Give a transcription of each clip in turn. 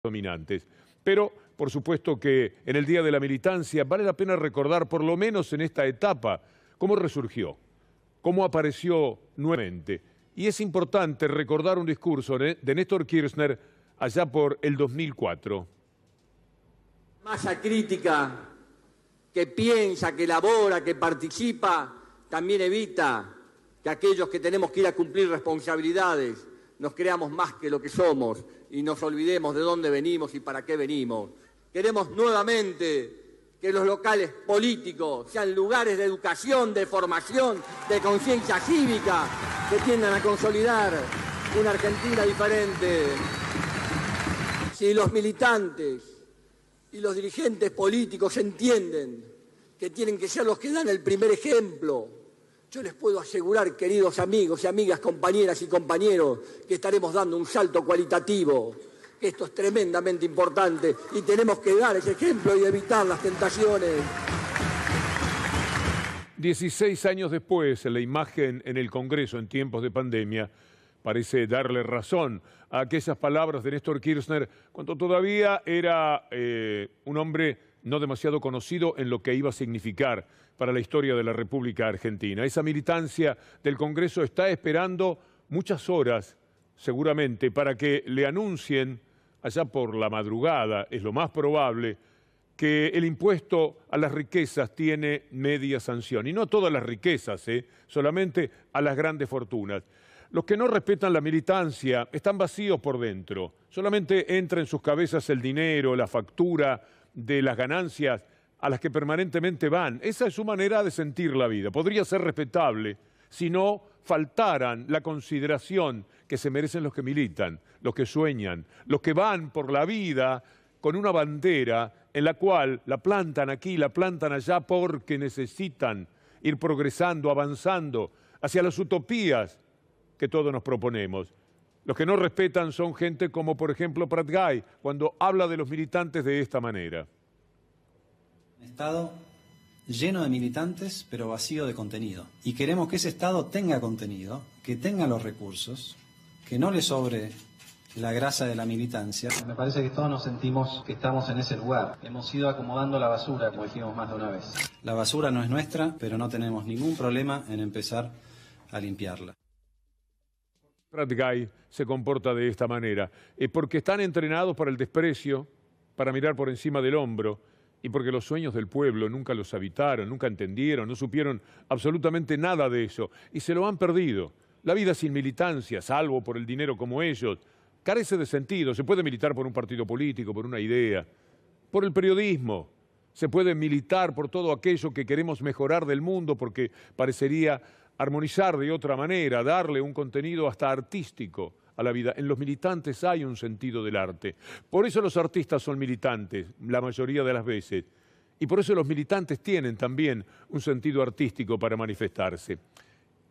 dominantes. Pero, por supuesto que en el Día de la Militancia vale la pena recordar, por lo menos en esta etapa, cómo resurgió, cómo apareció nuevamente. Y es importante recordar un discurso de Néstor Kirchner allá por el 2004. Masa crítica que piensa, que elabora, que participa, también evita que aquellos que tenemos que ir a cumplir responsabilidades nos creamos más que lo que somos y nos olvidemos de dónde venimos y para qué venimos. Queremos nuevamente que los locales políticos sean lugares de educación, de formación, de conciencia cívica, que tiendan a consolidar una Argentina diferente. Si los militantes y los dirigentes políticos entienden que tienen que ser los que dan el primer ejemplo, yo les puedo asegurar, queridos amigos y amigas, compañeras y compañeros, que estaremos dando un salto cualitativo. Esto es tremendamente importante y tenemos que dar ese ejemplo y evitar las tentaciones. 16 años después, la imagen en el Congreso en tiempos de pandemia parece darle razón a aquellas palabras de Néstor Kirchner cuando todavía era un hombre no demasiado conocido en lo que iba a significar para la historia de la República Argentina. Esa militancia del Congreso está esperando muchas horas, seguramente, para que le anuncien, allá por la madrugada, es lo más probable, que el impuesto a las riquezas tiene media sanción. Y no todas las riquezas, solamente a las grandes fortunas. Los que no respetan la militancia están vacíos por dentro. Solamente entra en sus cabezas el dinero, la factura de las ganancias a las que permanentemente van. Esa es su manera de sentir la vida. Podría ser respetable si no faltaran la consideración que se merecen los que militan, los que sueñan, los que van por la vida con una bandera en la cual la plantan aquí, la plantan allá porque necesitan ir progresando, avanzando hacia las utopías que todos nos proponemos. Los que no respetan son gente como, por ejemplo, Prat Gay, cuando habla de los militantes de esta manera. Un Estado lleno de militantes, pero vacío de contenido. Y queremos que ese Estado tenga contenido, que tenga los recursos, que no le sobre la grasa de la militancia. Me parece que todos nos sentimos que estamos en ese lugar. Hemos ido acomodando la basura, como dijimos más de una vez. La basura no es nuestra, pero no tenemos ningún problema en empezar a limpiarla. Prat Gay se comporta de esta manera, porque están entrenados para el desprecio, para mirar por encima del hombro, y porque los sueños del pueblo nunca los habitaron, nunca entendieron, no supieron absolutamente nada de eso, y se lo han perdido. La vida sin militancia, salvo por el dinero como ellos, carece de sentido. Se puede militar por un partido político, por una idea, por el periodismo. Se puede militar por todo aquello que queremos mejorar del mundo porque parecería armonizar de otra manera, darle un contenido hasta artístico a la vida. En los militantes hay un sentido del arte. Por eso los artistas son militantes, la mayoría de las veces. Y por eso los militantes tienen también un sentido artístico para manifestarse.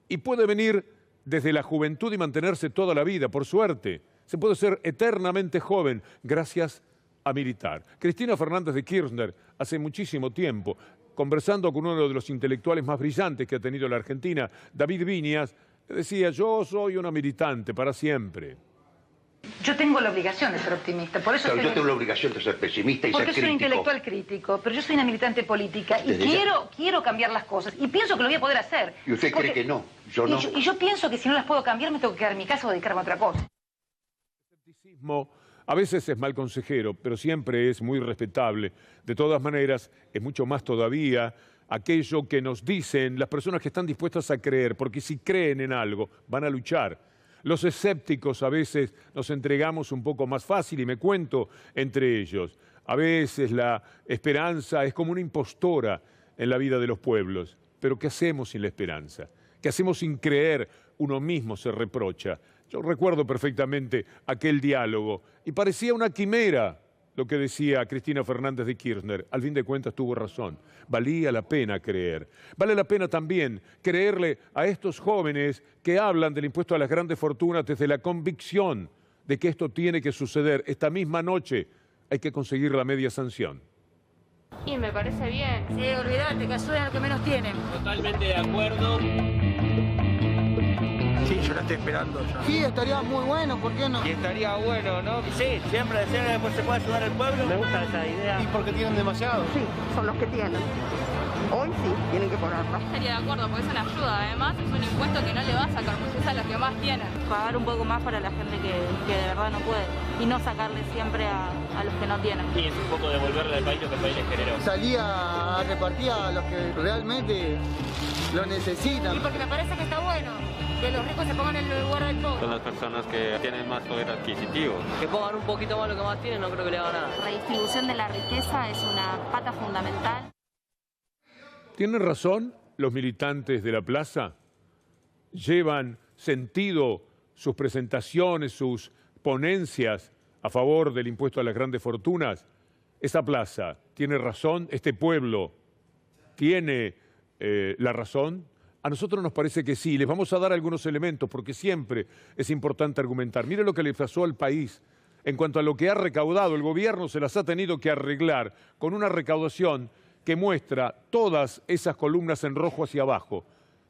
Y puede venir desde la juventud y mantenerse toda la vida, por suerte. Se puede ser eternamente joven gracias a militar. Cristina Fernández de Kirchner, hace muchísimo tiempo, conversando con uno de los intelectuales más brillantes que ha tenido la Argentina, David Viñas, decía: yo soy una militante para siempre. Yo tengo la obligación de ser optimista, por eso claro, yo tengo la obligación de ser pesimista y ser crítico. Porque soy un intelectual crítico, pero yo soy una militante política y quiero cambiar las cosas y pienso que lo voy a poder hacer. ¿Y usted cree que no? Yo no. Y yo pienso que si no las puedo cambiar me tengo que quedar en mi casa o dedicarme a otra cosa. El escepticismo a veces es mal consejero, pero siempre es muy respetable. De todas maneras, es mucho más todavía aquello que nos dicen las personas que están dispuestas a creer, porque si creen en algo, van a luchar. Los escépticos a veces nos entregamos un poco más fácil y me cuento entre ellos. A veces la esperanza es como una impostora en la vida de los pueblos. Pero ¿qué hacemos sin la esperanza? ¿Qué hacemos sin creer? Uno mismo se reprocha. Yo recuerdo perfectamente aquel diálogo y parecía una quimera lo que decía Cristina Fernández de Kirchner. Al fin de cuentas tuvo razón. Valía la pena creer. Vale la pena también creerle a estos jóvenes que hablan del impuesto a las grandes fortunas desde la convicción de que esto tiene que suceder. Esta misma noche hay que conseguir la media sanción. Y me parece bien. Sí, olvídate, que ayuden a lo que menos tienen. Totalmente de acuerdo. Sí, Yo la estoy esperando ya. Sí, estaría muy bueno, ¿por qué no? Y estaría bueno, ¿no? Sí, siempre decir que después se puede ayudar al pueblo. Me gusta esa idea. ¿Y porque tienen demasiado? Sí, son los que tienen. Hoy sí, tienen que ponerlo. Estaría de acuerdo, porque es una ayuda. Además, es un impuesto que no le va a sacar muchos a los que más tienen. Pagar un poco más para la gente que de verdad no puede. Y no sacarle siempre a los que no tienen. Sí, es un poco devolverle al país lo que el país les generó. Salía a repartir a los que realmente lo necesitan. Y porque me parece que está bueno que los ricos se pongan en el lugar del pobre. Son las personas que tienen más poder adquisitivo. Que pongan un poquito más lo que más tienen, no creo que le haga nada. La redistribución de la riqueza es una pata fundamental. ¿Tienen razón los militantes de la plaza? ¿Llevan sentido sus presentaciones, sus ponencias a favor del impuesto a las grandes fortunas? ¿Esa plaza tiene razón? ¿Este pueblo tiene la razón? A nosotros nos parece que sí. Les vamos a dar algunos elementos porque siempre es importante argumentar. Mire lo que le pasó al país. En cuanto a lo que ha recaudado, el gobierno se las ha tenido que arreglar con una recaudación que muestra todas esas columnas en rojo hacia abajo.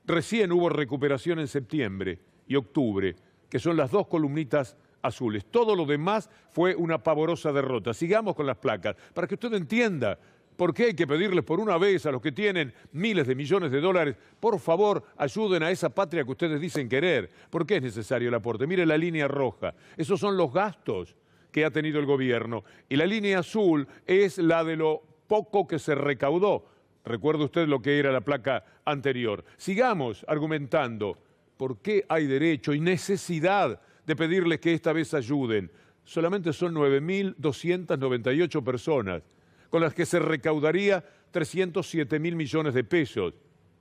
Recién hubo recuperación en septiembre y octubre, que son las dos columnitas azules. Todo lo demás fue una pavorosa derrota. Sigamos con las placas, para que usted entienda por qué hay que pedirles por una vez a los que tienen miles de millones de dólares, por favor, ayuden a esa patria que ustedes dicen querer. ¿Por qué es necesario el aporte? Mire la línea roja. Esos son los gastos que ha tenido el gobierno. Y la línea azul es la de lo poco que se recaudó. Recuerde usted lo que era la placa anterior. Sigamos argumentando por qué hay derecho y necesidad de pedirles que esta vez ayuden. Solamente son 9.298 personas, con las que se recaudaría 307.000 millones de pesos.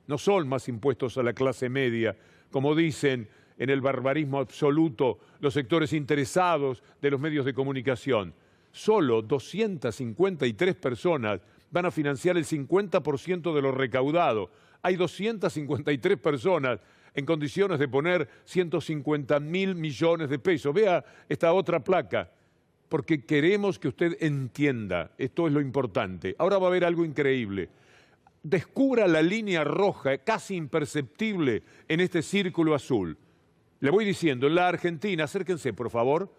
No son más impuestos a la clase media, como dicen en el barbarismo absoluto los sectores interesados de los medios de comunicación. Solo 253 personas van a financiar el 50% de lo recaudado. Hay 253 personas en condiciones de poner 150.000 millones de pesos. Vea esta otra placa, porque queremos que usted entienda. Esto es lo importante. Ahora va a haber algo increíble. Descubra la línea roja, casi imperceptible, en este círculo azul. Le voy diciendo, en la Argentina, acérquense por favor,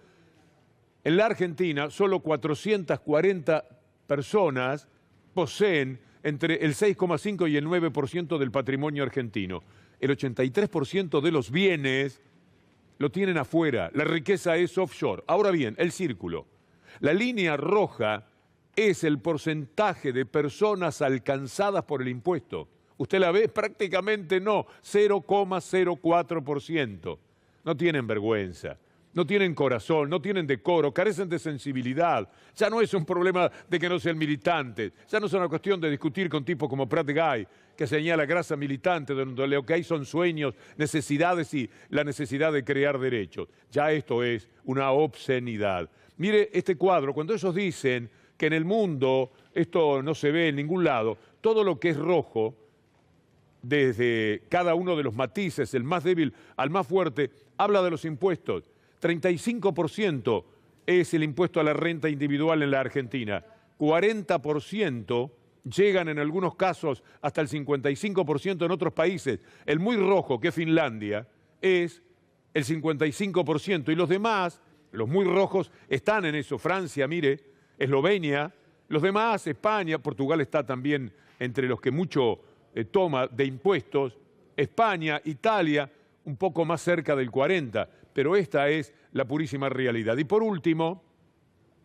en la Argentina, solo 440 personas poseen entre el 6,5 y el 9% del patrimonio argentino. El 83% de los bienes lo tienen afuera. La riqueza es offshore. Ahora bien, el círculo. La línea roja es el porcentaje de personas alcanzadas por el impuesto. ¿Usted la ve? Prácticamente no. 0,04%. No tienen vergüenza. No tienen corazón, no tienen decoro, carecen de sensibilidad. Ya no es un problema de que no sean militantes, ya no es una cuestión de discutir con tipos como Prat Guy, que señala grasa militante, donde lo que hay son sueños, necesidades y la necesidad de crear derechos. Ya esto es una obscenidad. Mire este cuadro, cuando ellos dicen que en el mundo esto no se ve en ningún lado, todo lo que es rojo, desde cada uno de los matices, el más débil al más fuerte, habla de los impuestos. 35% es el impuesto a la renta individual en la Argentina. 40% llegan en algunos casos hasta el 55% en otros países. El muy rojo, que es Finlandia, es el 55%. Y los demás, los muy rojos, están en eso. Francia, mire, Eslovenia, los demás, España, Portugal está también entre los que mucho toma de impuestos. España, Italia, un poco más cerca del 40%. Pero esta es la purísima realidad. Y por último,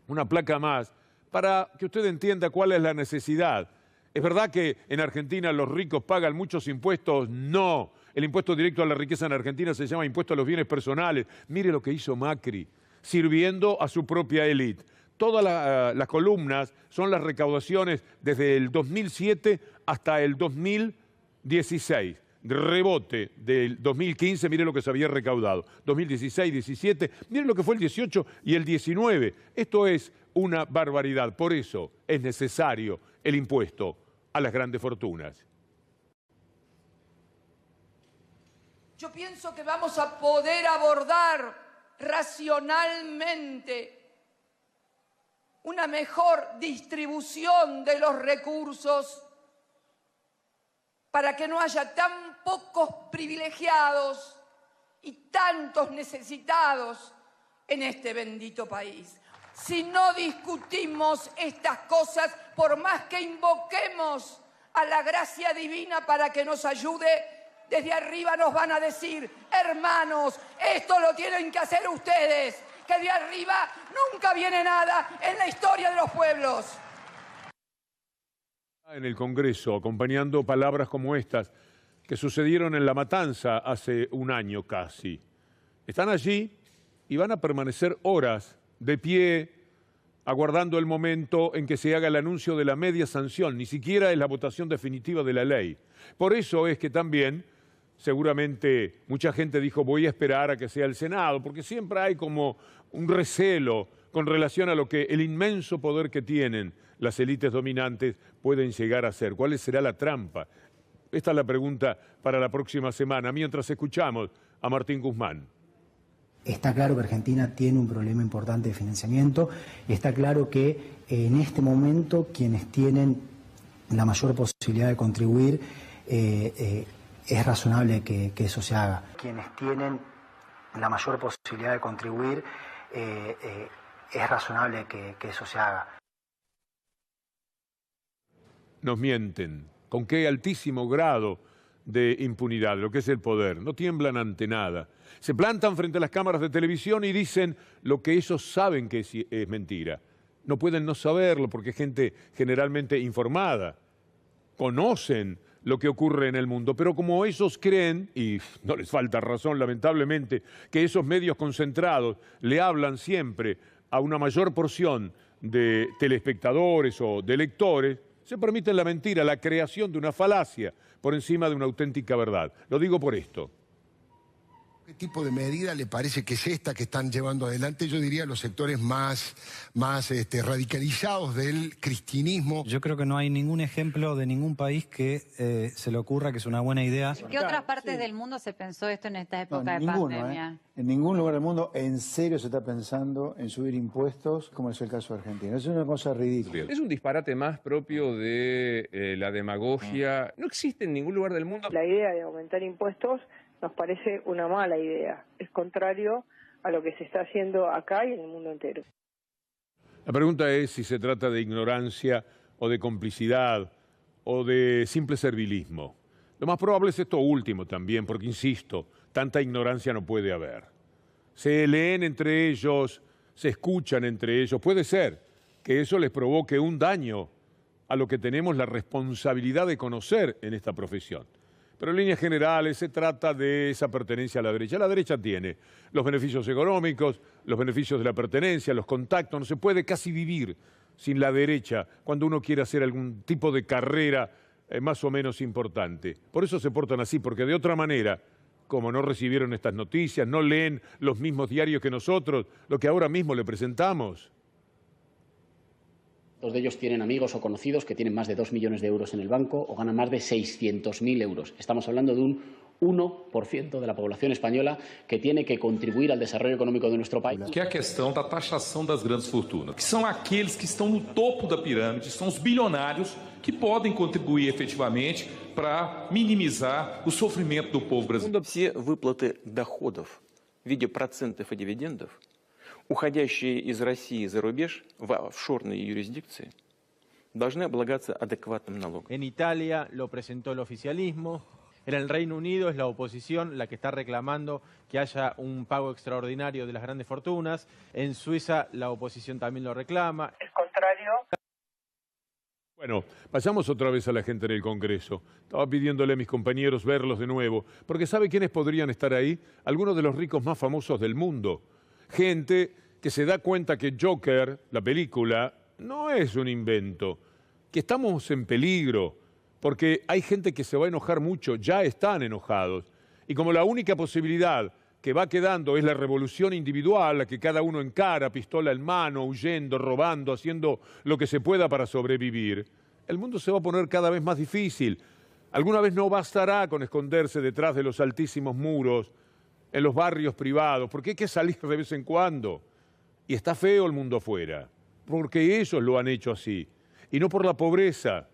una placa más, para que usted entienda cuál es la necesidad. ¿Es verdad que en Argentina los ricos pagan muchos impuestos? No. El impuesto directo a la riqueza en Argentina se llama impuesto a los bienes personales. Mire lo que hizo Macri, sirviendo a su propia élite. Todas las columnas son las recaudaciones desde el 2007 hasta el 2016. Rebote del 2015, mire lo que se había recaudado. 2016, 17, mire lo que fue el 18 y el 19. Esto es una barbaridad. Por eso es necesario el impuesto a las grandes fortunas. Yo pienso que vamos a poder abordar racionalmente una mejor distribución de los recursos para que no haya tan pocos privilegiados y tantos necesitados en este bendito país. Si no discutimos estas cosas, por más que invoquemos a la gracia divina para que nos ayude, desde arriba nos van a decir: hermanos, esto lo tienen que hacer ustedes, que de arriba nunca viene nada en la historia de los pueblos. En el Congreso, acompañando palabras como estas que sucedieron en La Matanza hace un año casi. Están allí y van a permanecer horas de pie, aguardando el momento en que se haga el anuncio de la media sanción. Ni siquiera es la votación definitiva de la ley. Por eso es que también, seguramente, mucha gente dijo: voy a esperar a que sea el Senado, porque siempre hay como un recelo con relación a lo que el inmenso poder que tienen las élites dominantes pueden llegar a hacer. ¿Cuál será la trampa? Esta es la pregunta para la próxima semana, mientras escuchamos a Martín Guzmán. Está claro que Argentina tiene un problema importante de financiamiento. Está claro que en este momento quienes tienen la mayor posibilidad de contribuir, es razonable que eso se haga. Quienes tienen la mayor posibilidad de contribuir, es razonable que eso se haga. Nos mienten. ¿Con qué altísimo grado de impunidad? Lo que es el poder. No tiemblan ante nada. Se plantan frente a las cámaras de televisión y dicen lo que ellos saben que es mentira. No pueden no saberlo porque es gente generalmente informada. Conocen lo que ocurre en el mundo, pero como ellos creen, y no les falta razón lamentablemente, que esos medios concentrados le hablan siempre a una mayor porción de telespectadores o de lectores, se permiten la mentira, la creación de una falacia por encima de una auténtica verdad. Lo digo por esto. ¿Qué tipo de medida le parece que es esta que están llevando adelante? Yo diría los sectores más radicalizados del cristianismo. Yo creo que no hay ningún ejemplo de ningún país que se le ocurra que es una buena idea. ¿En qué otras partes del mundo se pensó esto en esta época de pandemia? En ningún lugar del mundo en serio se está pensando en subir impuestos, como es el caso de Argentina. Es una cosa ridícula. Es un disparate más propio de la demagogia. No existe en ningún lugar del mundo. La idea de aumentar impuestos nos parece una mala idea. Es contrario a lo que se está haciendo acá y en el mundo entero. La pregunta es si se trata de ignorancia o de complicidad o de simple servilismo. Lo más probable es esto último también, porque insisto, tanta ignorancia no puede haber. Se leen entre ellos, se escuchan entre ellos. Puede ser que eso les provoque un daño a lo que tenemos la responsabilidad de conocer en esta profesión. Pero en líneas generales se trata de esa pertenencia a la derecha. La derecha tiene los beneficios económicos, los beneficios de la pertenencia, los contactos. No se puede casi vivir sin la derecha cuando uno quiere hacer algún tipo de carrera más o menos importante. Por eso se portan así, porque de otra manera, como no recibieron estas noticias, no leen los mismos diarios que nosotros, lo que ahora mismo le presentamos. Dos de ellos tienen amigos o conocidos que tienen más de 2 millones de euros en el banco o ganan más de 600.000 euros. Estamos hablando de un 1% de la población española que tiene que contribuir al desarrollo económico de nuestro país. Que é a questão da taxação das grandes fortunas, que são aqueles que estão no topo da pirâmide, são os bilionários que podem contribuir efetivamente para minimizar o sofrimento do povo brasileiro. Все выплаты доходов в виде процентов и дивидендов, уходящие из России за рубеж в офшорные юрисдикции, должны облагаться адекватным налогом. En Italia lo presentó el oficialismo. En el Reino Unido es la oposición la que está reclamando que haya un pago extraordinario de las grandes fortunas. En Suiza la oposición también lo reclama. Es contrario. Bueno, pasamos otra vez a la gente en el Congreso. Estaba pidiéndole a mis compañeros verlos de nuevo, porque ¿sabe quiénes podrían estar ahí? Algunos de los ricos más famosos del mundo. Gente que se da cuenta que Joker, la película, no es un invento, que estamos en peligro, porque hay gente que se va a enojar mucho, ya están enojados. Y como la única posibilidad que va quedando es la revolución individual, la que cada uno encara, pistola en mano, huyendo, robando, haciendo lo que se pueda para sobrevivir, el mundo se va a poner cada vez más difícil. Alguna vez no bastará con esconderse detrás de los altísimos muros, en los barrios privados, porque hay que salir de vez en cuando. Y está feo el mundo afuera, porque ellos lo han hecho así, y no por la pobreza.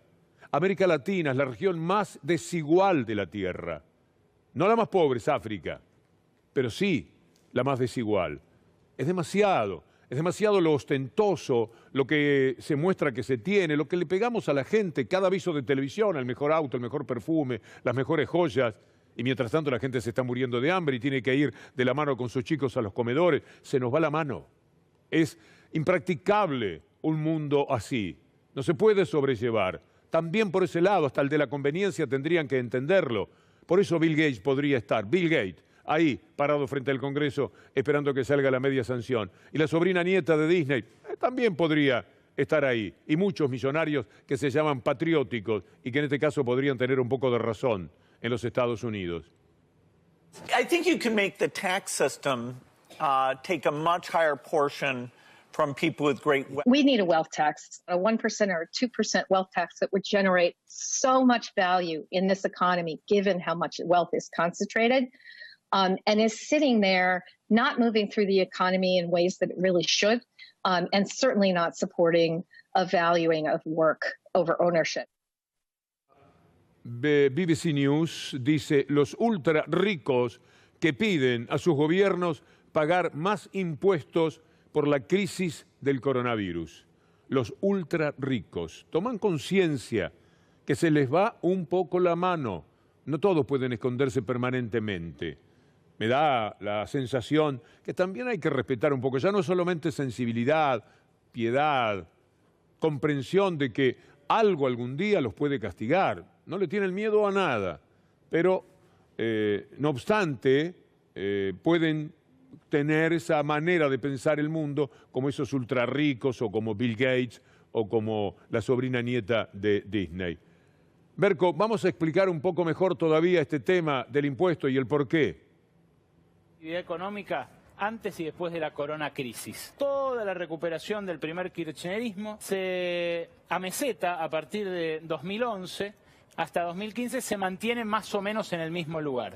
América Latina es la región más desigual de la Tierra. No la más pobre, es África. pero sí la más desigual. Es demasiado lo ostentoso, lo que se muestra que se tiene, lo que le pegamos a la gente, cada aviso de televisión, el mejor auto, el mejor perfume, las mejores joyas, y mientras tanto la gente se está muriendo de hambre y tiene que ir de la mano con sus chicos a los comedores, se nos va la mano. Es impracticable un mundo así, no se puede sobrellevar. También por ese lado, hasta el de la conveniencia tendrían que entenderlo. Por eso Bill Gates podría estar, Bill Gates, ahí, parado frente al Congreso, esperando que salga la media sanción. Y la sobrina nieta de Disney también podría estar ahí. Y muchos millonarios que se llaman patrióticos y que en este caso podrían tener un poco de razón en los Estados Unidos. I think you can make the tax system take a much higher portion from people with great wealth. We need a wealth tax, a 1% or 2% wealth tax that would generate so much value in this economy, given how much wealth is concentrated, and is sitting there not moving through the economy in ways that it really should, and certainly not supporting a valuing of work over ownership. BBC News dice, los ultra ricos que piden a sus gobiernos pagar más impuestos por la crisis del coronavirus. Los ultra ricos toman conciencia que se les va un poco la mano. No todos pueden esconderse permanentemente. Me da la sensación que también hay que respetar un poco, ya no solamente sensibilidad, piedad, comprensión de que algo algún día los puede castigar. No le tienen miedo a nada, pero no obstante pueden tener esa manera de pensar el mundo como esos ultra ricos o como Bill Gates o como la sobrina nieta de Disney. Berko, vamos a explicar un poco mejor todavía este tema del impuesto y el porqué. Actividad económica antes y después de la corona crisis. Toda la recuperación del primer kirchnerismo se ameseta a partir de 2011 hasta 2015, se mantiene más o menos en el mismo lugar.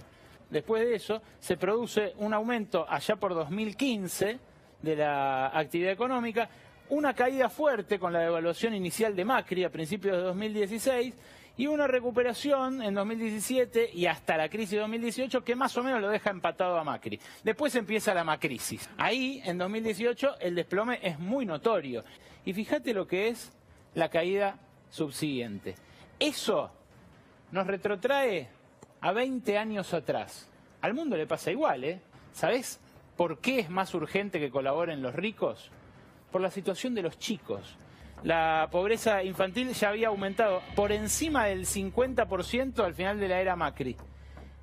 Después de eso se produce un aumento allá por 2015 de la actividad económica, una caída fuerte con la devaluación inicial de Macri a principios de 2016 y una recuperación en 2017 y hasta la crisis de 2018 que más o menos lo deja empatado a Macri. Después empieza la macrisis. Ahí, en 2018, el desplome es muy notorio. Y fíjate lo que es la caída subsiguiente. Eso nos retrotrae a 20 años atrás. Al mundo le pasa igual, ¿eh? ¿Sabés por qué es más urgente que colaboren los ricos? Por la situación de los chicos. La pobreza infantil ya había aumentado por encima del 50% al final de la era Macri.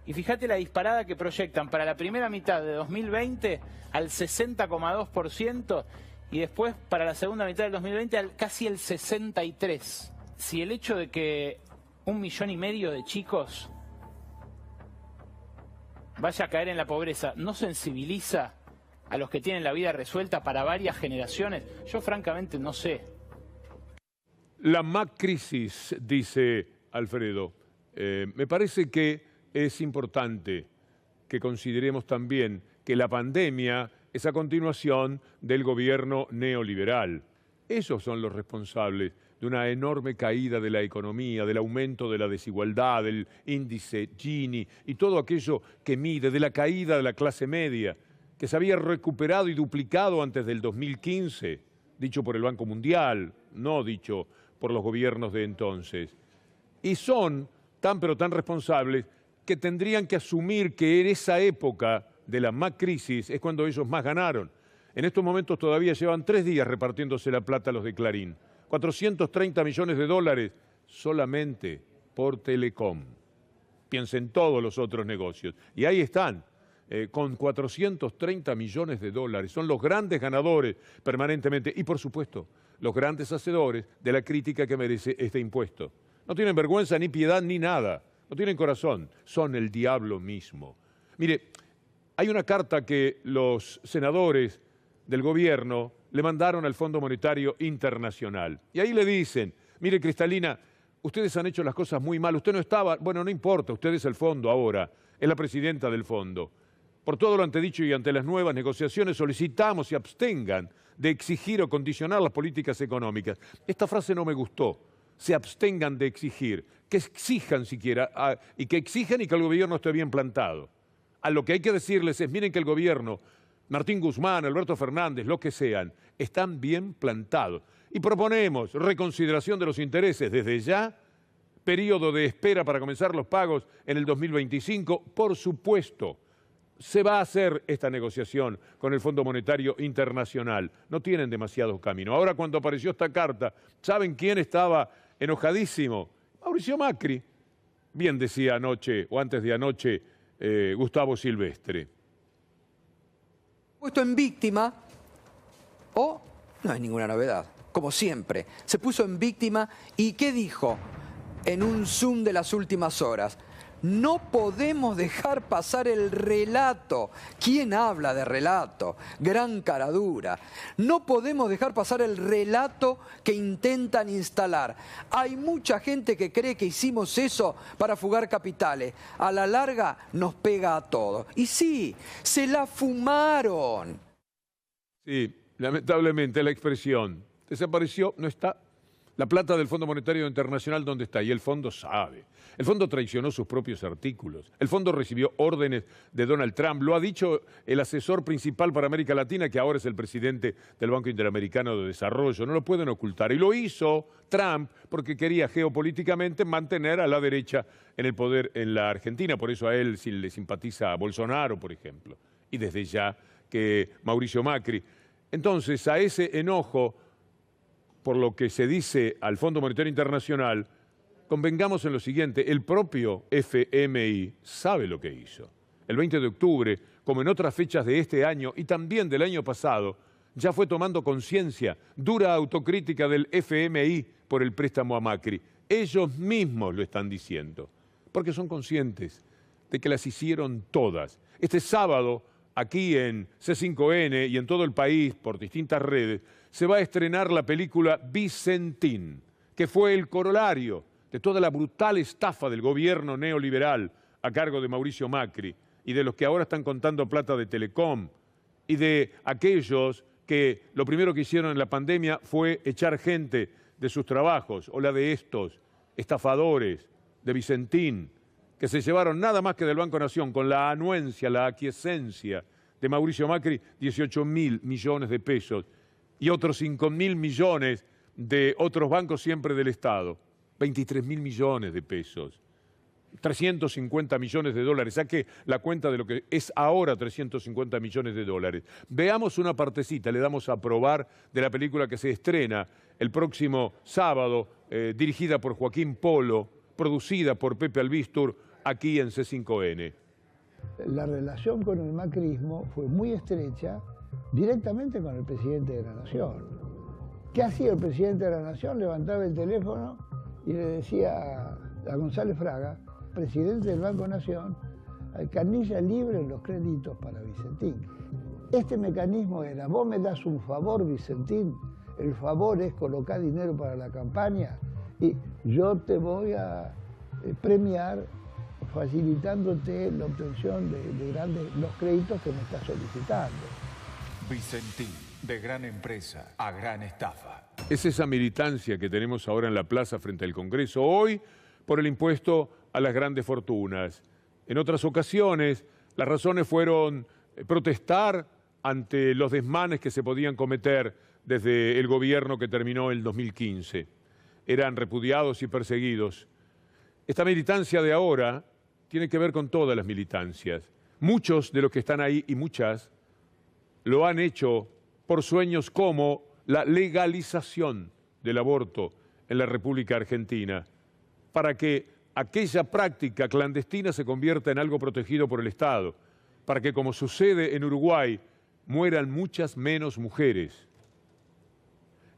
Y fíjate la disparada que proyectan para la primera mitad de 2020 al 60,2% y después para la segunda mitad del 2020 al casi el 63%. Si el hecho de que 1,5 millones de chicos vaya a caer en la pobreza no sensibiliza a los que tienen la vida resuelta para varias generaciones, yo francamente no sé. La macrisis, dice Alfredo. Me parece que es importante que consideremos también que la pandemia es a continuación del gobierno neoliberal. Esos son los responsables de una enorme caída de la economía, del aumento de la desigualdad, del índice Gini y todo aquello que mide, de la caída de la clase media, que se había recuperado y duplicado antes del 2015, dicho por el Banco Mundial, no dicho por los gobiernos de entonces. Y son tan pero tan responsables que tendrían que asumir que en esa época de la macrisis es cuando ellos más ganaron. En estos momentos todavía llevan 3 días repartiéndose la plata a los de Clarín. 430 millones de dólares solamente por Telecom. Piensen todos los otros negocios. Y ahí están, con 430 millones de dólares. Son los grandes ganadores permanentemente y, por supuesto, los grandes hacedores de la crítica que merece este impuesto. No tienen vergüenza, ni piedad, ni nada. No tienen corazón. Son el diablo mismo. Mire, hay una carta que los senadores del gobierno le mandaron al Fondo Monetario Internacional. Y ahí le dicen, mire Cristalina, ustedes han hecho las cosas muy mal, usted no estaba, bueno, no importa, usted es el fondo ahora, es la presidenta del fondo. Por todo lo antedicho y ante las nuevas negociaciones solicitamos se abstengan de exigir o condicionar las políticas económicas. Esta frase no me gustó, se abstengan de exigir, que exijan siquiera y que exijan y que el gobierno esté bien plantado. a lo que hay que decirles es, miren que el gobierno, Martín Guzmán, Alberto Fernández, lo que sean, están bien plantados. Y proponemos reconsideración de los intereses desde ya, periodo de espera para comenzar los pagos en el 2025, por supuesto. Se va a hacer esta negociación con el Fondo Monetario Internacional. No tienen demasiado camino. Ahora, cuando apareció esta carta, ¿saben quién estaba enojadísimo? Mauricio Macri. Bien decía anoche, o antes de anoche, Gustavo Silvestre. Puesto en víctima, o no es ninguna novedad, como siempre. Se puso en víctima y ¿qué dijo en un Zoom de las últimas horas? No podemos dejar pasar el relato. ¿Quién habla de relato? Gran caradura. No podemos dejar pasar el relato que intentan instalar. Hay mucha gente que cree que hicimos eso para fugar capitales. A la larga nos pega a todos. Y sí, se la fumaron. Sí, lamentablemente la expresión desapareció, no está. La plata del Fondo Monetario Internacional, ¿dónde está? Y el fondo sabe. El fondo traicionó sus propios artículos. El fondo recibió órdenes de Donald Trump. Lo ha dicho el asesor principal para América Latina, que ahora es el presidente del Banco Interamericano de Desarrollo. No lo pueden ocultar. Y lo hizo Trump porque quería geopolíticamente mantener a la derecha en el poder en la Argentina. Por eso a él sí le simpatiza a Bolsonaro, por ejemplo. Y desde ya que Mauricio Macri. Entonces, a ese enojo por lo que se dice al Fondo Monetario Internacional, convengamos en lo siguiente, el propio FMI sabe lo que hizo. El 20 de octubre, como en otras fechas de este año y también del año pasado, ya fue tomando conciencia, dura autocrítica del FMI por el préstamo a Macri. Ellos mismos lo están diciendo, porque son conscientes de que las hicieron todas. Este sábado, aquí en C5N y en todo el país, por distintas redes, se va a estrenar la película Vicentín, que fue el corolario de toda la brutal estafa del gobierno neoliberal a cargo de Mauricio Macri y de los que ahora están contando plata de Telecom y de aquellos que lo primero que hicieron en la pandemia fue echar gente de sus trabajos, o la de estos estafadores de Vicentín, que se llevaron nada más que del Banco Nación con la anuencia, la aquiescencia de Mauricio Macri, 18.000 millones de pesos y otros 5.000 millones de otros bancos siempre del Estado, 23.000 millones de pesos, 350 millones de dólares. Saque la cuenta de lo que es ahora 350 millones de dólares. Veamos una partecita, le damos a probar de la película que se estrena el próximo sábado, dirigida por Joaquín Polo, producida por Pepe Albistur, aquí en C5N. La relación con el macrismo fue muy estrecha directamente con el presidente de la Nación. ¿Qué hacía el presidente de la Nación? Levantaba el teléfono y le decía a González Fraga, presidente del Banco Nación, canilla libre en los créditos para Vicentín. Este mecanismo era, vos me das un favor, Vicentín, el favor es colocar dinero para la campaña y yo te voy a premiar facilitándote la obtención de los créditos que me estás solicitando. Vicentín, de gran empresa a gran estafa. Es esa militancia que tenemos ahora en la plaza frente al Congreso, hoy por el impuesto a las grandes fortunas. En otras ocasiones, las razones fueron protestar ante los desmanes que se podían cometer desde el gobierno que terminó el 2015. Eran repudiados y perseguidos. Esta militancia de ahora tiene que ver con todas las militancias. Muchos de los que están ahí y muchas lo han hecho por sueños como la legalización del aborto en la República Argentina, para que aquella práctica clandestina se convierta en algo protegido por el Estado, para que, como sucede en Uruguay, mueran muchas menos mujeres.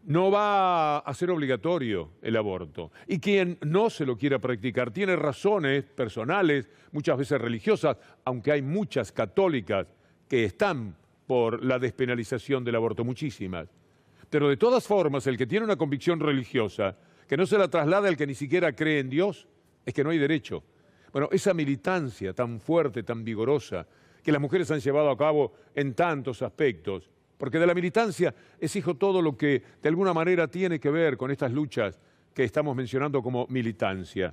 No va a ser obligatorio el aborto. Y quien no se lo quiera practicar tiene razones personales, muchas veces religiosas, aunque hay muchas católicas que están por la despenalización del aborto, muchísimas. Pero de todas formas, el que tiene una convicción religiosa, que no se la traslada al que ni siquiera cree en Dios, es que no hay derecho. Bueno, esa militancia tan fuerte, tan vigorosa, que las mujeres han llevado a cabo en tantos aspectos, porque de la militancia exijo todo lo que de alguna manera tiene que ver con estas luchas que estamos mencionando como militancia.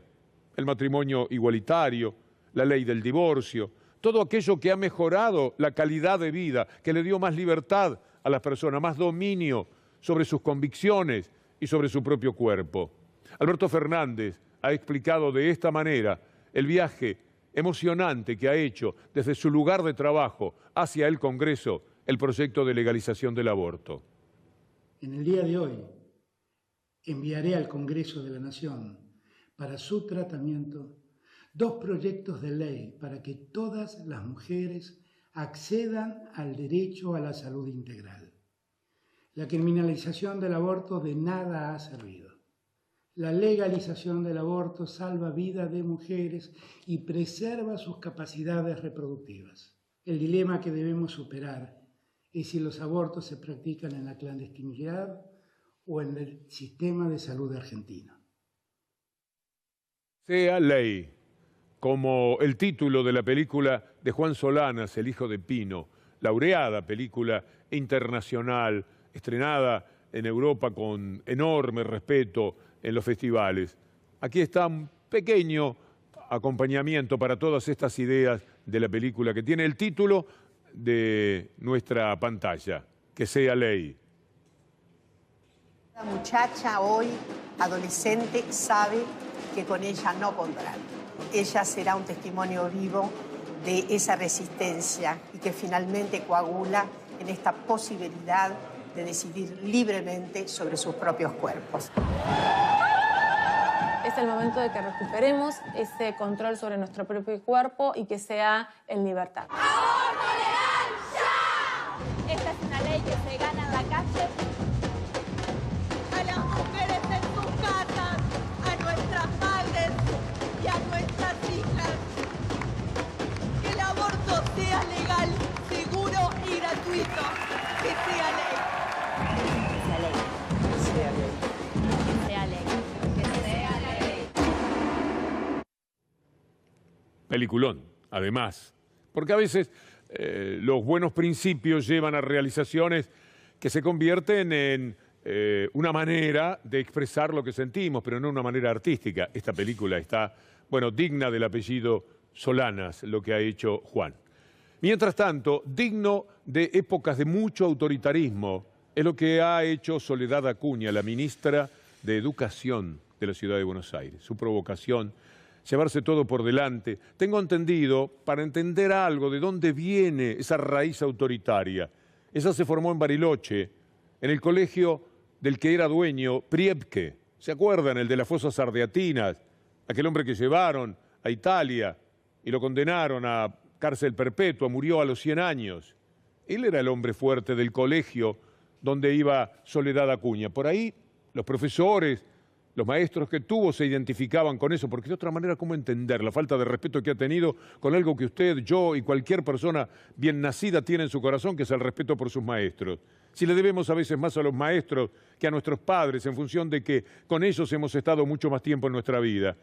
El matrimonio igualitario, la ley del divorcio, todo aquello que ha mejorado la calidad de vida, que le dio más libertad a las personas, más dominio sobre sus convicciones y sobre su propio cuerpo. Alberto Fernández ha explicado de esta manera el viaje emocionante que ha hecho desde su lugar de trabajo hacia el Congreso el proyecto de legalización del aborto. En el día de hoy enviaré al Congreso de la Nación para su tratamiento 2 proyectos de ley para que todas las mujeres accedan al derecho a la salud integral. La criminalización del aborto de nada ha servido. La legalización del aborto salva vidas de mujeres y preserva sus capacidades reproductivas. El dilema que debemos superar es si los abortos se practican en la clandestinidad o en el sistema de salud argentino. Sea ley, como el título de la película de Juan Solanas, El hijo de Pino, laureada película internacional, estrenada en Europa con enorme respeto en los festivales. Aquí está un pequeño acompañamiento para todas estas ideas de la película que tiene el título de nuestra pantalla, Que sea ley. La muchacha hoy, adolescente, sabe que con ella no pondrán. Ella será un testimonio vivo de esa resistencia y que finalmente coagula en esta posibilidad de decidir libremente sobre sus propios cuerpos. Es el momento de que recuperemos ese control sobre nuestro propio cuerpo y que sea en libertad. ¡Aborto legal ya! Esta es una ley que se gana en la calle. A las mujeres en sus casas, a nuestras madres y a nuestras hijas. Que el aborto sea legal, seguro y gratuito. Que sea ley. Que sea ley. Que sea ley. Que sea ley. Peliculón, además, porque a veces los buenos principios llevan a realizaciones que se convierten en una manera de expresar lo que sentimos, pero no una manera artística. Esta película está, bueno, digna del apellido Solanas, lo que ha hecho Juan. Mientras tanto, digno de épocas de mucho autoritarismo, es lo que ha hecho Soledad Acuña, la ministra de Educación de la Ciudad de Buenos Aires. Su provocación, llevarse todo por delante. Tengo entendido, para entender algo de dónde viene esa raíz autoritaria. Esa se formó en Bariloche, en el colegio del que era dueño Priebke. ¿Se acuerdan? El de las fosas ardeatinas, aquel hombre que llevaron a Italia y lo condenaron a cárcel perpetua, murió a los 100 años. Él era el hombre fuerte del colegio donde iba Soledad Acuña. Por ahí los profesores, los maestros que tuvo se identificaban con eso, porque de otra manera, ¿cómo entender la falta de respeto que ha tenido con algo que usted, yo y cualquier persona bien nacida tiene en su corazón, que es el respeto por sus maestros? Si le debemos a veces más a los maestros que a nuestros padres, en función de que con ellos hemos estado mucho más tiempo en nuestra vida.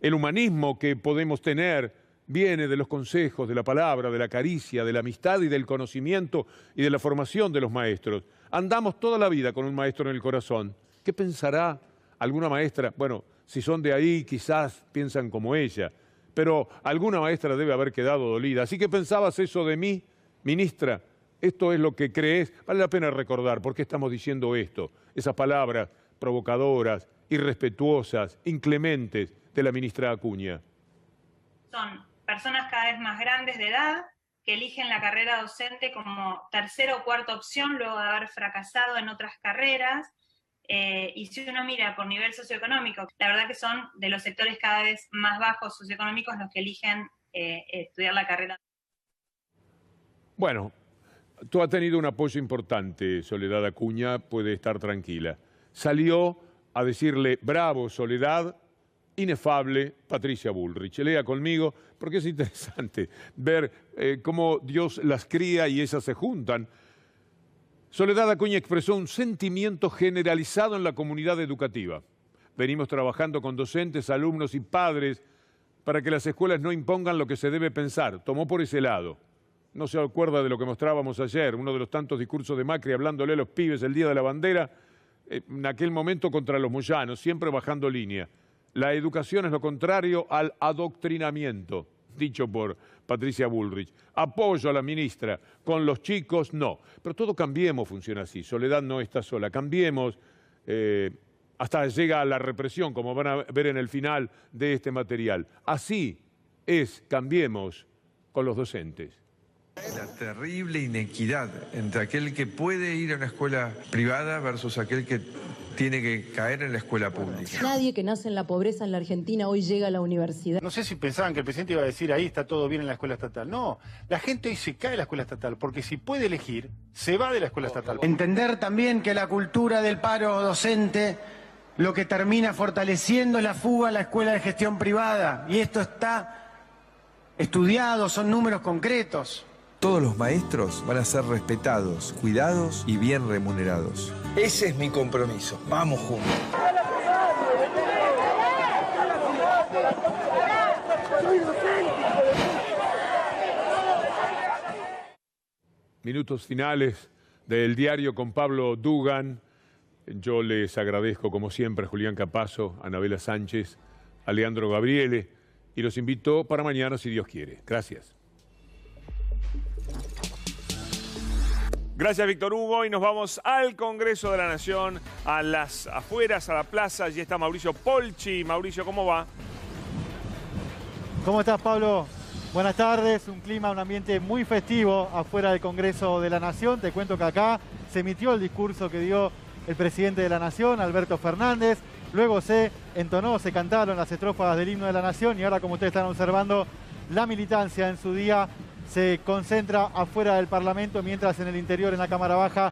El humanismo que podemos tener viene de los consejos, de la palabra, de la caricia, de la amistad y del conocimiento y de la formación de los maestros. Andamos toda la vida con un maestro en el corazón. ¿Qué pensará alguna maestra? Bueno, si son de ahí, quizás piensan como ella, pero alguna maestra debe haber quedado dolida. Así que pensabas eso de mí, ministra, esto es lo que crees. Vale la pena recordar por qué estamos diciendo esto, esas palabras provocadoras, irrespetuosas, inclementes de la ministra Acuña. Son personas cada vez más grandes de edad que eligen la carrera docente como tercera o cuarta opción luego de haber fracasado en otras carreras. Y si uno mira por nivel socioeconómico, la verdad que son de los sectores cada vez más bajos socioeconómicos los que eligen estudiar la carrera. Bueno, tú has tenido un apoyo importante, Soledad Acuña, puede estar tranquila. Salió a decirle, bravo Soledad, inefable Patricia Bullrich. Lea conmigo, porque es interesante ver cómo Dios las cría y ellas se juntan. Soledad Acuña expresó un sentimiento generalizado en la comunidad educativa. Venimos trabajando con docentes, alumnos y padres para que las escuelas no impongan lo que se debe pensar. Tomó por ese lado. No se acuerda de lo que mostrábamos ayer, uno de los tantos discursos de Macri hablándole a los pibes el día de la bandera, en aquel momento contra los moyanos, siempre bajando línea. La educación es lo contrario al adoctrinamiento. dicho por Patricia Bullrich. Apoyo a la ministra, con los chicos no. Pero todo Cambiemos funciona así, Soledad no está sola. Cambiemos, hasta llega a la represión, como van a ver en el final de este material. Así es Cambiemos con los docentes. La terrible inequidad entre aquel que puede ir a una escuela privada versus aquel que tiene que caer en la escuela pública. Nadie que nace en la pobreza en la Argentina hoy llega a la universidad. No sé si pensaban que el presidente iba a decir ahí está todo bien en la escuela estatal. No, la gente hoy se cae de la escuela estatal porque si puede elegir, se va de la escuela estatal. Entender también que la cultura del paro docente lo que termina fortaleciendo es la fuga a la escuela de gestión privada. Y esto está estudiado, son números concretos. Todos los maestros van a ser respetados, cuidados y bien remunerados. Ese es mi compromiso. Vamos juntos. Minutos finales del diario con Pablo Dugan. Yo les agradezco, como siempre, a Julián Capazo, a Anabela Sánchez, a Leandro Gabriele, y los invito para mañana, si Dios quiere. Gracias. Gracias, Víctor Hugo. Y nos vamos al Congreso de la Nación, a las afueras, a la plaza. Allí está Mauricio Polchi. Mauricio, ¿cómo va? ¿Cómo estás, Pablo? Buenas tardes. Un clima, un ambiente muy festivo afuera del Congreso de la Nación. Te cuento que acá se emitió el discurso que dio el presidente de la Nación, Alberto Fernández. Luego se entonó, se cantaron las estrofas del himno de la Nación y ahora, como ustedes están observando, la militancia en su día se concentra afuera del Parlamento, mientras en el interior, en la Cámara Baja,